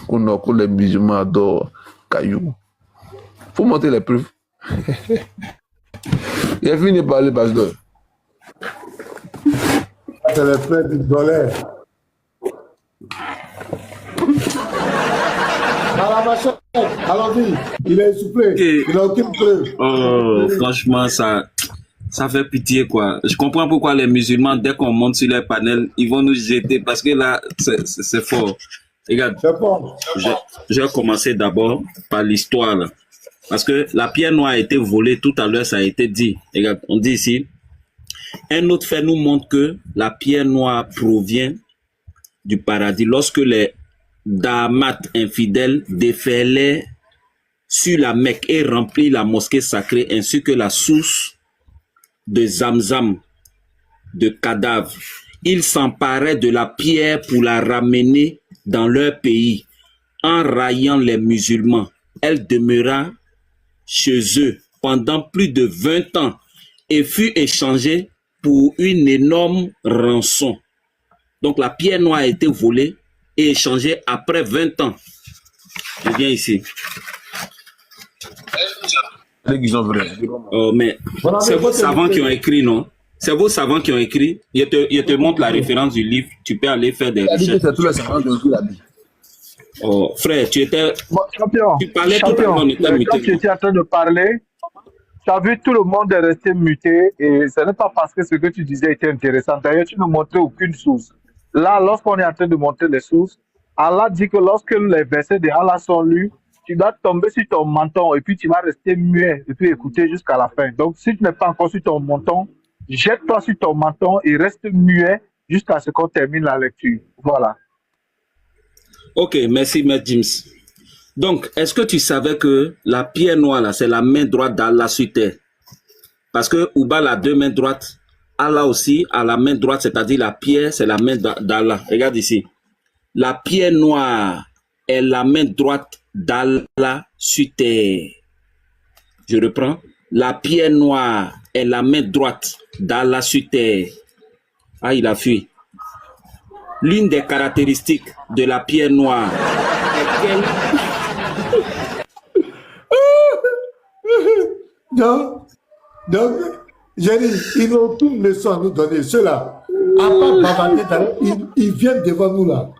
Que les musulmans adorent caillou. Il faut montrer les preuves. Il a fini de parler, pasteur. C'est le frère du dollar. Allons-y, il est essoufflé. Il n'a aucune preuve. Oh, franchement, ça fait pitié, quoi. Je comprends pourquoi les musulmans, dès qu'on monte sur les panels, ils vont nous jeter parce que là, c'est fort. Regarde, je vais commencer d'abord par l'histoire, là. Parce que la pierre noire a été volée tout à l'heure, ça a été dit. Regarde, on dit ici, un autre fait nous montre que la pierre noire provient du paradis. Lorsque les damat infidèles déferlaient sur la Mecque et remplirent la mosquée sacrée ainsi que la source de Zamzam, de cadavres, ils s'emparaient de la pierre pour la ramener dans leur pays. En raillant les musulmans, elle demeura chez eux pendant plus de 20 ans et fut échangée pour une énorme rançon. Donc la pierre noire a été volée et échangée après 20 ans. Je viens ici. Oh, mais c'est vos savants qui ont écrit, non? C'est vos savants qui ont écrit. Je te montre la référence du livre. Tu peux aller faire des recherches. Oh, frère, tu étais... Champion, tu parlais champion, tout à l'heure, on était muté. quand tu étais en train de parler, tu as vu tout le monde est resté muté et ce n'est pas parce que ce que tu disais était intéressant. D'ailleurs, tu ne montrais aucune source. Là, lorsqu'on est en train de montrer les sources, Allah dit que lorsque les versets de Allah sont lus, tu dois tomber sur ton menton et puis tu vas rester muet et puis écouter jusqu'à la fin. Donc, si tu n'es pas encore sur ton menton, jette-toi sur ton menton et reste muet jusqu'à ce qu'on termine la lecture. Voilà. Ok, merci, Maître James. Donc, est-ce que tu savais que la pierre noire, là, c'est la main droite d'Allah sur terre? Parce que Oubal a deux mains droites. Allah aussi a la main droite, c'est-à-dire la pierre, c'est la main d'Allah. Regarde ici. La pierre noire est la main droite d'Allah sur terre. Je reprends. La pierre noire est la main droite d'Allah sur terre. Ah, il a fui. L'une des caractéristiques de la pierre noire est qu'elle... Donc, j'ai dit, ils n'ont aucune leçon à nous donner. Ceux-là, à part bavarder, ils viennent devant nous là.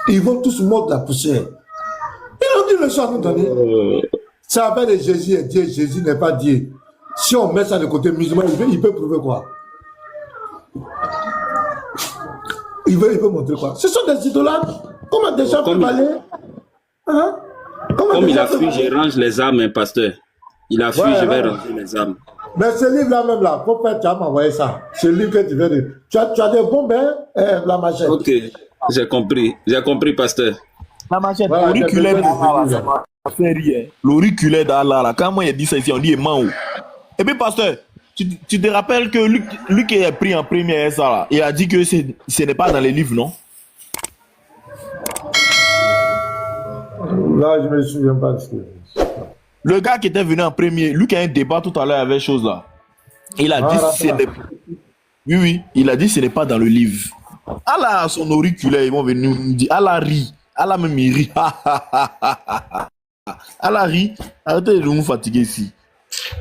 Ils vont tous mordre la poussière. Ils n'ont aucune leçon à nous donner. Ça appelle de Jésus est Dieu, Jésus n'est pas Dieu. Si on met ça de côté musulman, il peut prouver quoi? Il veut montrer quoi? Ce sont des idolâtres. Comment des gens peuvent aller? Hein? Comme il a fui, je range les armes, hein, pasteur. Il a fui, je vais ranger les armes. Mais ce livre-là même là, pourquoi tu as m'envoyé ça? Ce livre que tu veux dire. Tu as des bombes, hein? La machette. Ok, j'ai compris, pasteur. La machette, l'auriculaire d'Allah, ça m'a fait rire. L'auriculaire d'Allah, là, quand moi il dit ça ici, on dit Mao. Et puis, pasteur, tu te rappelles que lui qui a pris en premier ça, là, il a dit que ce n'est pas dans les livres, non? Là, je ne me souviens pas de ce que... Le gars qui était venu en premier, lui qui a un débat tout à l'heure avec chose là, il a dit ce n'est pas... Oui, il a dit ce n'est pas dans le livre. Allah, son auriculaire, ils vont venir nous dire, Allah rit. Allah même il rit. Allah rit. Arrêtez de nous fatiguer ici.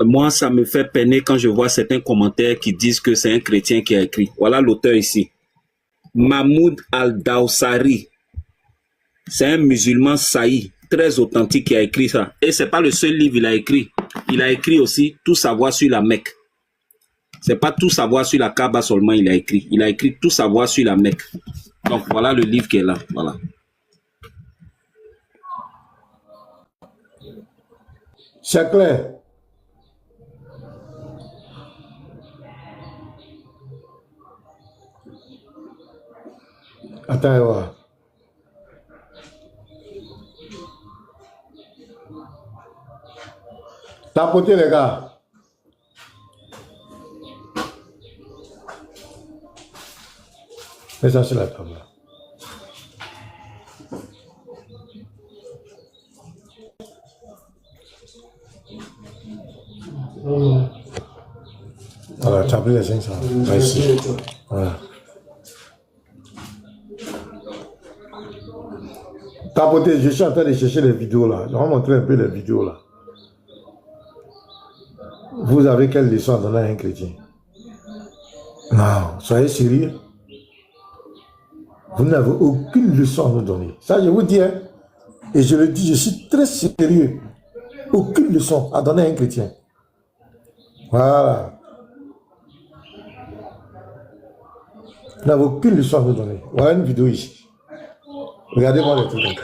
Moi, ça me fait peiner quand je vois certains commentaires qui disent que c'est un chrétien qui a écrit. Voilà l'auteur ici. Mahmoud al-Dawsari. C'est un musulman saï, très authentique, qui a écrit ça. Et c'est pas le seul livre qu'il a écrit. Il a écrit aussi Tout savoir sur la Mecque. C'est pas Tout savoir sur la Kaaba seulement il a écrit. Il a écrit Tout savoir sur la Mecque. Donc voilà le livre qui est là. Voilà. C'est clair. Attends, voir. Tapotez les gars. Mets ça sur la table. Voilà, tu as pris les 500. Ici. Voilà. Tapotez, je suis en train de chercher les vidéos là. Je vais vous montrer un peu les vidéos là. Vous avez quelle leçon à donner à un chrétien? Non, soyez sérieux. Vous n'avez aucune leçon à nous donner. Ça, je vous dis, hein, et je le dis, je suis très sérieux. Aucune leçon à donner à un chrétien. Voilà. Vous n'avez aucune leçon à nous donner. Voilà une vidéo ici. Regardez-moi les trucs.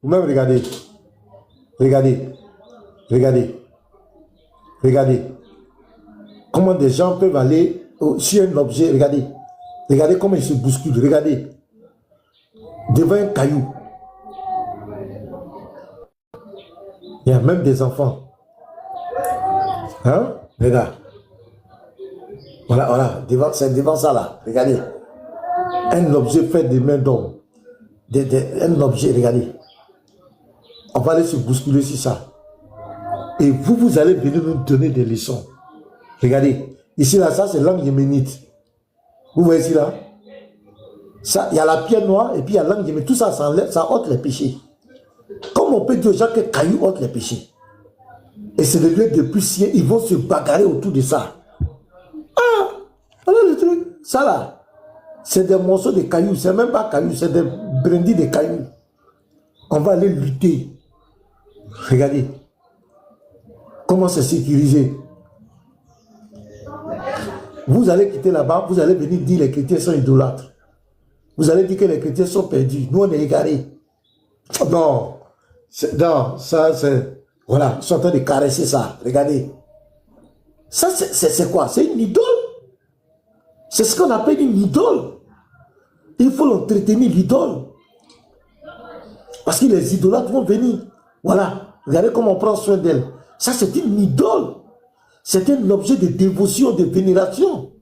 Vous-même, regardez. Regardez. Regardez. Regardez. Comment des gens peuvent aller sur un objet. Regardez. Regardez comment ils se bousculent. Regardez. Devant un caillou. Il y a même des enfants. Hein? Regarde. Voilà, voilà. C'est devant ça là. Regardez. un objet fait des mains d'homme. Un objet, regardez. On va aller se bousculer sur ça. Et vous allez venir nous donner des leçons. Regardez. Ici, là, ça, c'est langue yéménite. Vous voyez ici, là? Ça, il y a la pierre noire et puis il y a langue yéménite. Tout ça, ça ôte les péchés. Comme on peut dire aux gens que caillou ôte les péchés. Et c'est le lieu de plus sien. Ils vont se bagarrer autour de ça. Ah! Voilà le truc. Ça, là, c'est des morceaux de cailloux. C'est même pas cailloux, c'est des brindilles de cailloux. On va aller lutter. Regardez. Comment c'est sécurisé. Vous allez quitter là-bas, vous allez venir dire que les chrétiens sont idolâtres. Vous allez dire que les chrétiens sont perdus. Nous, on est égarés. Non. Non, ça, c'est... Voilà, ils sont en train de caresser ça. Regardez. Ça, c'est quoi? C'est une idole. C'est ce qu'on appelle une idole. Il faut l'entretenir, l'idole. Parce que les idolâtres vont venir. Voilà. Regardez comment on prend soin d'elle. Ça, c'est une idole. C'est un objet de dévotion, de vénération.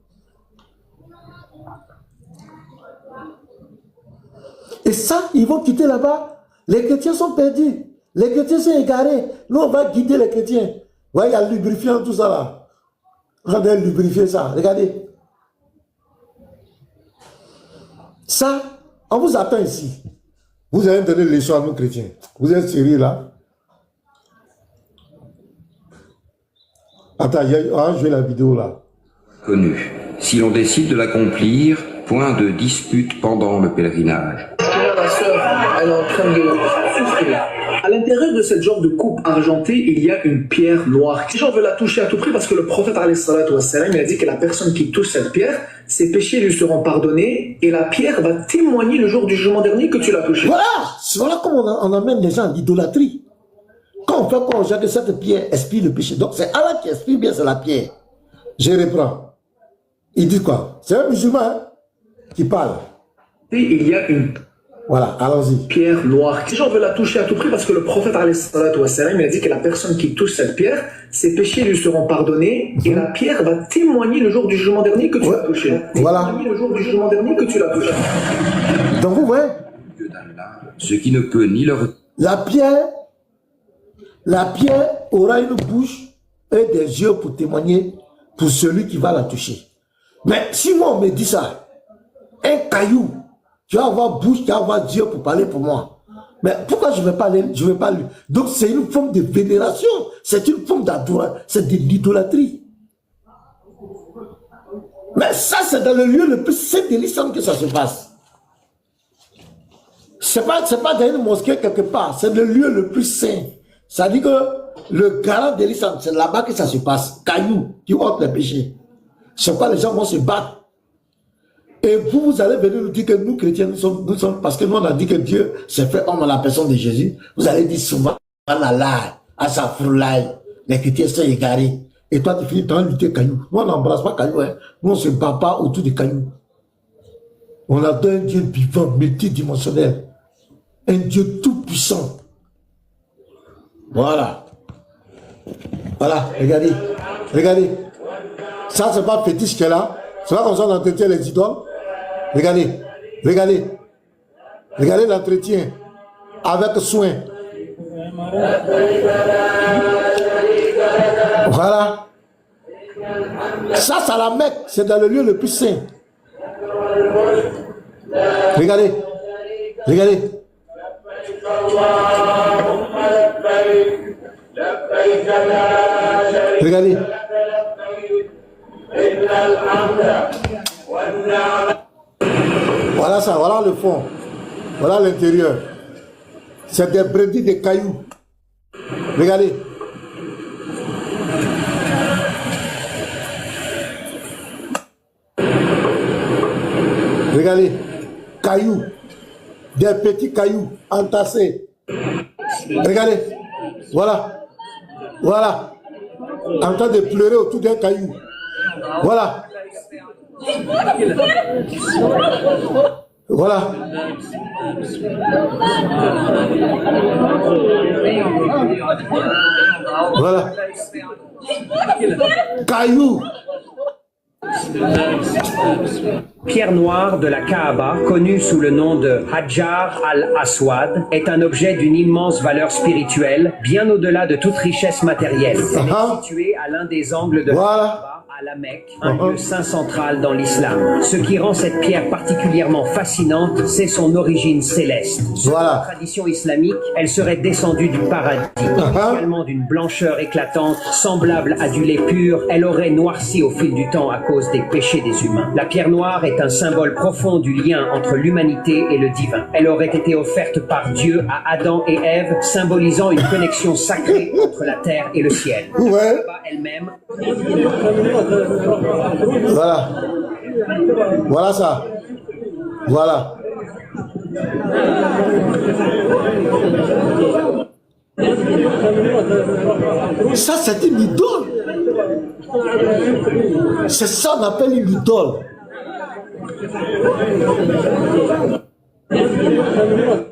Et ça, ils vont quitter là-bas. Les chrétiens sont perdus. Les chrétiens sont égarés. Nous, on va guider les chrétiens. Vous voyez, il y a le lubrifiant, tout ça là. On va lubrifier ça. Regardez. Ça, on vous attend ici. Vous allez donner les leçons à nous chrétiens. Vous êtes sérieux là? Attends, on va jouer la vidéo là. Connu. Si l'on décide de l'accomplir, point de dispute pendant le pèlerinage. La sœur, elle est en train de souffrir. À l'intérieur de cette genre de coupe argentée, il y a une pierre noire. Les gens veulent la toucher à tout prix parce que le prophète il a dit que la personne qui touche cette pierre, ses péchés lui seront pardonnés et la pierre va témoigner le jour du jugement dernier que tu l'as touché. Voilà comment on amène les gens à l'idolâtrie. Quand on fait quoi aux gens que cette pierre expire le péché. Donc c'est Allah qui expire bien, c'est la pierre. Je reprends. Il dit quoi? C'est un musulman hein, qui parle. Et il y a une... Voilà, allons-y. Pierre noire. Les gens veulent la toucher à tout prix parce que le prophète il a dit que la personne qui touche cette pierre, ses péchés lui seront pardonnés et la pierre va témoigner le jour du jugement dernier que tu l'as touché. Voilà. Témoigner le jour du jugement dernier que tu l'as touché. Donc vous voyez, Ce qui ne peut ni leur... la pierre aura une bouche et des yeux pour témoigner pour celui qui va la toucher. Mais si moi on me dit ça, un caillou, tu vas avoir bouche, tu vas avoir Dieu pour parler pour moi. Mais pourquoi je ne vais pas aller, je vais pas lui. Donc c'est une forme de vénération, c'est une forme d'adoration, c'est de l'idolâtrie. Mais ça, c'est dans le lieu le plus saint de l'islam que ça se passe. C'est pas dans une mosquée quelque part, c'est le lieu le plus saint. Ça dit que le garant de l'islam, c'est là-bas que ça se passe. Caillou, qui ôte les péchés. C'est pourquoi les gens vont se battre. Et vous allez venir nous dire que nous, chrétiens, nous sommes parce que nous, on a dit que Dieu s'est fait homme à la personne de Jésus. Vous allez dire souvent, à sa froulaille, les chrétiens sont égarés. Et toi, tu finis par lutter caillou. Nous, on n'embrasse pas caillou. Hein. Nous, on ne se bat pas autour des cailloux. On a un Dieu vivant, multidimensionnel. Un Dieu tout puissant. Voilà. Voilà, regardez. Regardez. Ça, c'est pas fétiche qu'elle a. C'est pas comme ça qu'on entretient les idoles. Regardez. Regardez. Regardez l'entretien. Avec soin. Voilà. Ça, c'est la Mecque. C'est dans le lieu le plus saint. Regardez. Regardez. Regardez. Voilà ça, voilà le fond. Voilà l'intérieur. C'est des brindilles de cailloux. Regardez. Regardez. Cailloux. Des petits cailloux entassés. Regardez. Voilà. Voilà. En train de pleurer autour d'un caillou. Voilà. Voilà. Voilà. Caillou. Pierre noire de la Kaaba, connue sous le nom de Hajar al-Aswad, est un objet d'une immense valeur spirituelle, bien au-delà de toute richesse matérielle. Elle est située à l'un des angles de la Kaaba, à la Mecque, un lieu saint central dans l'islam. Ce qui rend cette pierre particulièrement fascinante, c'est son origine céleste. Selon la tradition islamique, elle serait descendue du paradis. Initialement d'une blancheur éclatante, semblable à du lait pur, elle aurait noirci au fil du temps à cause des péchés des humains. La pierre noire est un symbole profond du lien entre l'humanité et le divin. Elle aurait été offerte par Dieu à Adam et Ève, symbolisant une connexion sacrée entre la terre et le ciel. Ouais. Elle-même. Voilà. Voilà ça. Voilà. Ça, c'est une idole. C'est ça qu'on appelle une idole.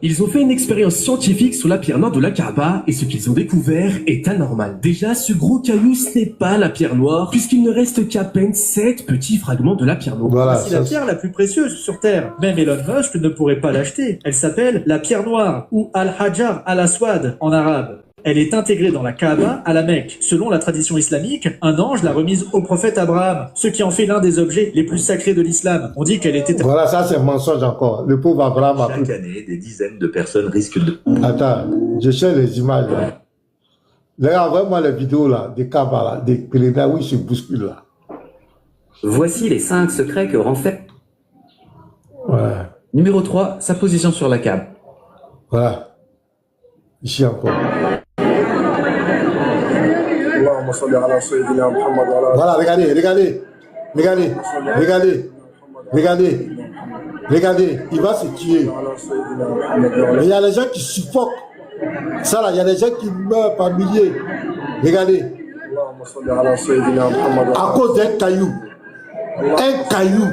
Ils ont fait une expérience scientifique sur la pierre noire de la Kaaba et ce qu'ils ont découvert est anormal. Déjà, ce gros caillou, ce n'est pas la pierre noire puisqu'il ne reste qu'à peine 7 petits fragments de la pierre noire. Voilà, c'est la pierre la plus précieuse sur Terre. Même Elon Musk ne pourrait pas l'acheter. Elle s'appelle la pierre noire ou Al-Hajar al-Aswad en arabe. Elle est intégrée dans la Kaaba à la Mecque. Selon la tradition islamique, un ange l'a remise au prophète Abraham, ce qui en fait l'un des objets les plus sacrés de l'islam. On dit qu'elle était... Voilà, ça c'est un mensonge encore. Le pauvre Abraham a pris... Chaque année, des dizaines de personnes risquent de... Attends, je cherche les images là. Là, envoie-moi les vidéos là, des Kaaba là, des pèlerins où ils se bousculent là. Voici les 5 secrets que renferme. Ouais. Numéro 3, sa position sur la Kaaba. Voilà. Ici encore. Voilà, regardez, regardez, regardez, regardez, regardez, regardez, il va se tuer. Mais il y a des gens qui suffoquent. Ça là, il y a des gens qui meurent par milliers. Regardez. À cause d'un caillou. Un caillou.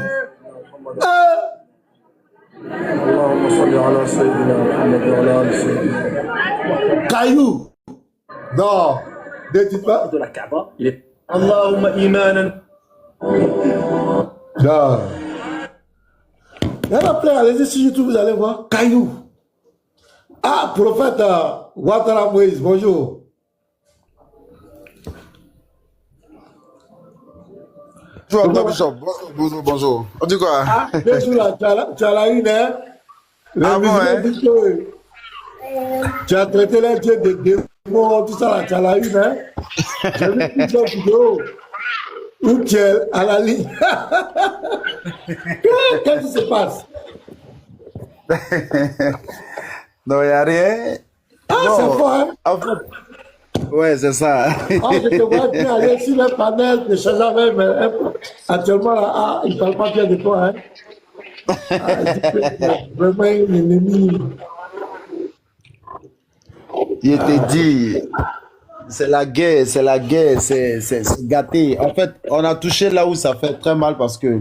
Caillou. Non. Ne dites pas. De la Kaaba, il est... Allahumma imanan. Non. Il y en a plein, allez-y sur YouTube, vous allez voir. Caillou. Ah, prophète Ouattara Moïse, bonjour. Bonjour, Bishop. Bonjour, bonjour. On dit quoi? Ah, bonjour là, tu as la une, hein? Ah bon, hein? Tu as traité les dieux de démons, tout ça là, tu as la une, hein? J'ai vu plusieurs vidéos où tu es à la ligne. Qu'est-ce qui se passe? Non, il n'y a rien. Ah, c'est fort, hein? En fait, ouais, c'est ça. Ah, je te vois bien aller sur le panel de changer même. Actuellement, là, ah, il ne parle pas bien de toi, hein? Ah, vraiment un ennemi. Je te dis, c'est la guerre, c'est gâté. En fait, on a touché là où ça fait très mal parce que